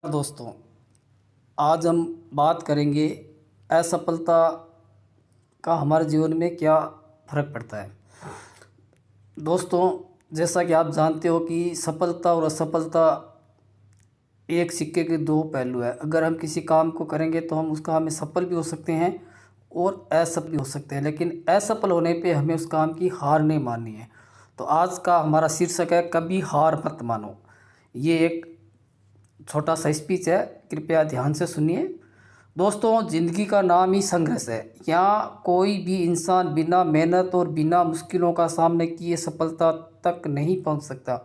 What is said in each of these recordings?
दोस्तों, आज हम बात करेंगे असफलता का हमारे जीवन में क्या फ़र्क पड़ता है। दोस्तों, जैसा कि आप जानते हो कि सफलता और असफलता एक सिक्के के दो पहलू है। अगर हम किसी काम को करेंगे तो हम उस काम में सफल भी हो सकते हैं और असफल भी हो सकते हैं, लेकिन असफल होने पे हमें उस काम की हार नहीं माननी है। तो आज का हमारा शीर्षक है, कभी हार मत मानो। ये एक छोटा सा स्पीच है, कृपया ध्यान से सुनिए। दोस्तों, ज़िंदगी का नाम ही संघर्ष है। यहाँ कोई भी इंसान बिना मेहनत और बिना मुश्किलों का सामने किए सफलता तक नहीं पहुँच सकता।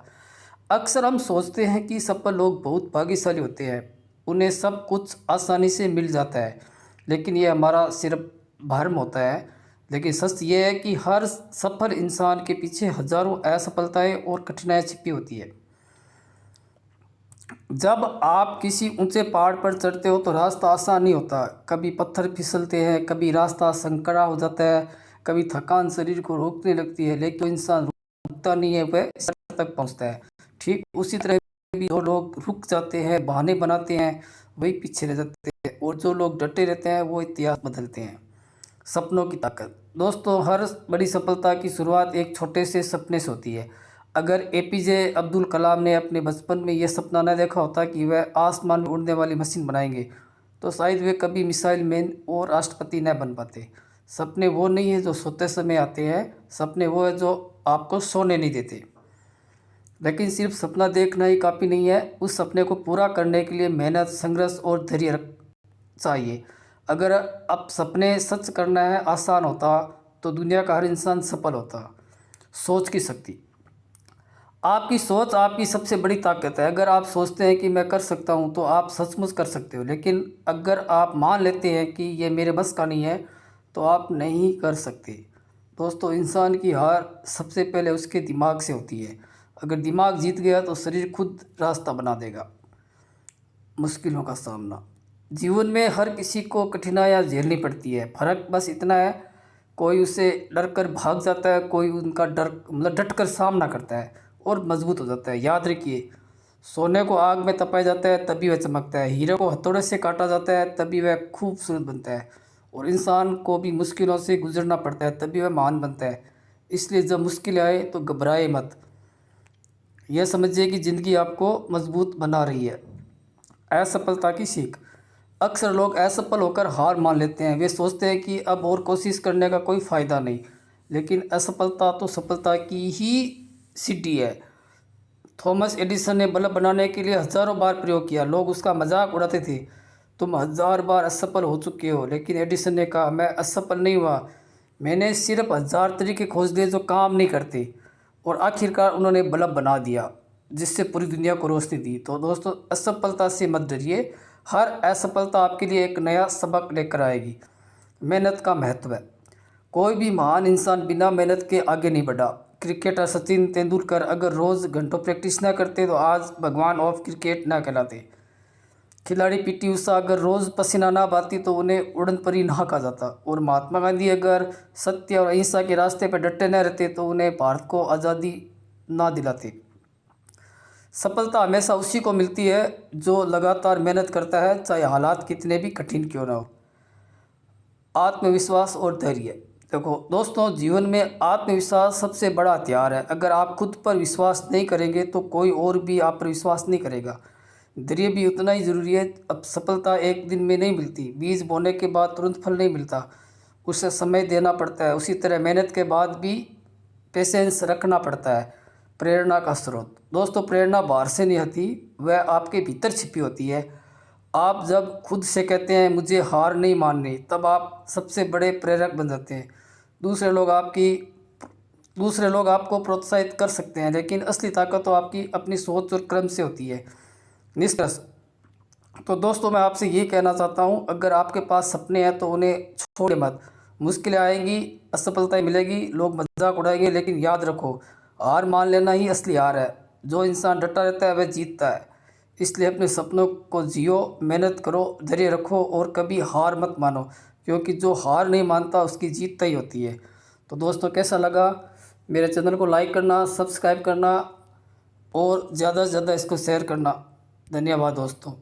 अक्सर हम सोचते हैं कि सफल लोग बहुत भाग्यशाली होते हैं, उन्हें सब कुछ आसानी से मिल जाता है, लेकिन ये हमारा सिर्फ भ्रम होता है। लेकिन सच ये है कि हर सफल इंसान के पीछे हजारों असफलताएं और कठिनाइयाँ छिपी होती है। जब आप किसी ऊंचे पहाड़ पर चढ़ते हो तो रास्ता आसान नहीं होता। कभी पत्थर फिसलते हैं, कभी रास्ता संकरा हो जाता है, कभी थकान शरीर को रोकने लगती है, लेकिन जो इंसान रुकता नहीं है वह सर तक पहुंचता है। ठीक उसी तरह भी जो लोग रुक जाते हैं, बहाने बनाते हैं, वही पीछे रह जाते हैं, और जो लोग डटे रहते हैं वो इतिहास बदलते हैं। सपनों की ताकत। दोस्तों, हर बड़ी सफलता की शुरुआत एक छोटे से सपने से होती है। अगर एपीजे अब्दुल कलाम ने अपने बचपन में यह सपना न देखा होता कि वह आसमान में उड़ने वाली मशीन बनाएंगे, तो शायद वे कभी मिसाइल मैन और राष्ट्रपति न बन पाते। सपने वो नहीं है जो सोते समय आते हैं, सपने वो है जो आपको सोने नहीं देते। लेकिन सिर्फ सपना देखना ही काफ़ी नहीं है, उस सपने को पूरा करने के लिए मेहनत, संघर्ष और धैर्य चाहिए। अगर अब सपने सच करना है आसान होता तो दुनिया का हर इंसान सफल होता। सोच की शक्ति। आपकी सोच आपकी सबसे बड़ी ताकत है। अगर आप सोचते हैं कि मैं कर सकता हूं तो आप सचमुच कर सकते हो, लेकिन अगर आप मान लेते हैं कि ये मेरे बस का नहीं है तो आप नहीं कर सकते। दोस्तों, इंसान की हार सबसे पहले उसके दिमाग से होती है। अगर दिमाग जीत गया तो शरीर खुद रास्ता बना देगा। मुश्किलों का सामना। जीवन में हर किसी को कठिनाइयाँ झेलनी पड़ती है। फ़र्क बस इतना है, कोई उसे डर कर भाग जाता है, कोई उनका डर डट कर सामना करता है और मजबूत हो जाता है। याद रखिए, सोने को आग में तपाया जाता है तभी वह चमकता है, हीरे को हथौड़े से काटा जाता है तभी वह खूबसूरत बनता है, और इंसान को भी मुश्किलों से गुजरना पड़ता है तभी वह महान बनता है। इसलिए जब मुश्किल आए तो घबराए मत। यह समझिए कि ज़िंदगी आपको मजबूत बना रही है। असफलता की सीख। अक्सर लोग असफल होकर हार मान लेते हैं। वे सोचते हैं कि अब और कोशिश करने का कोई फ़ायदा नहीं, लेकिन असफलता तो सफलता की ही सीढ़ी है। थॉमस एडिसन ने बल्ब बनाने के लिए हज़ारों बार प्रयोग किया। लोग उसका मजाक उड़ाते थे, तुम 1000 बार असफल हो चुके हो। लेकिन एडिसन ने कहा, मैं असफल नहीं हुआ, मैंने सिर्फ 1000 तरीके खोज लिए जो काम नहीं करते, और आखिरकार उन्होंने बल्ब बना दिया जिससे पूरी दुनिया को रोशनी दी। तो दोस्तों, असफलता से मत डरिए, हर असफलता आपके लिए एक नया सबक लेकर आएगी। मेहनत का महत्व है। कोई भी महान इंसान बिना मेहनत के आगे नहीं बढ़ा। क्रिकेटर सचिन तेंदुलकर अगर रोज़ घंटों प्रैक्टिस ना करते तो आज भगवान ऑफ क्रिकेट ना कहलाते। खिलाड़ी पीटी उषा अगर रोज़ पसीना ना बहाती तो उन्हें उड़न परी ना कहा जाता। और महात्मा गांधी अगर सत्य और अहिंसा के रास्ते पर डटे न रहते तो उन्हें भारत को आज़ादी ना दिलाते। सफलता हमेशा उसी को मिलती है जो लगातार मेहनत करता है, चाहे हालात कितने भी कठिन क्यों ना हो। आत्मविश्वास और धैर्य। देखो दोस्तों, जीवन में आत्मविश्वास सबसे बड़ा हथियार है। अगर आप खुद पर विश्वास नहीं करेंगे तो कोई और भी आप पर विश्वास नहीं करेगा। धैर्य भी उतना ही ज़रूरी है। अब सफलता एक दिन में नहीं मिलती, बीज बोने के बाद तुरंत फल नहीं मिलता, उसे समय देना पड़ता है। उसी तरह मेहनत के बाद भी पेशेंस रखना पड़ता है। प्रेरणा का स्रोत। दोस्तों, प्रेरणा बाहर से नहीं आती, वह आपके भीतर छिपी होती है। आप जब खुद से कहते हैं मुझे हार नहीं माननी, तब आप सबसे बड़े प्रेरक बन जाते हैं। दूसरे लोग आपको प्रोत्साहित कर सकते हैं, लेकिन असली ताकत तो आपकी अपनी सोच और कर्म से होती है। निष्कर्ष। तो दोस्तों, मैं आपसे ये कहना चाहता हूँ, अगर आपके पास सपने हैं तो उन्हें छोड़े मत। मुश्किलें आएंगी, असफलताएं मिलेगी, लोग मजाक उड़ाएंगे, लेकिन याद रखो, हार मान लेना ही असली हार है। जो इंसान डटा रहता है वह जीतता है। इसलिए अपने सपनों को जियो, मेहनत करो, धैर्य रखो और कभी हार मत मानो, क्योंकि जो हार नहीं मानता उसकी जीत तय होती है। तो दोस्तों, कैसा लगा? मेरे चैनल को लाइक करना, सब्सक्राइब करना और ज़्यादा से ज़्यादा इसको शेयर करना। धन्यवाद दोस्तों।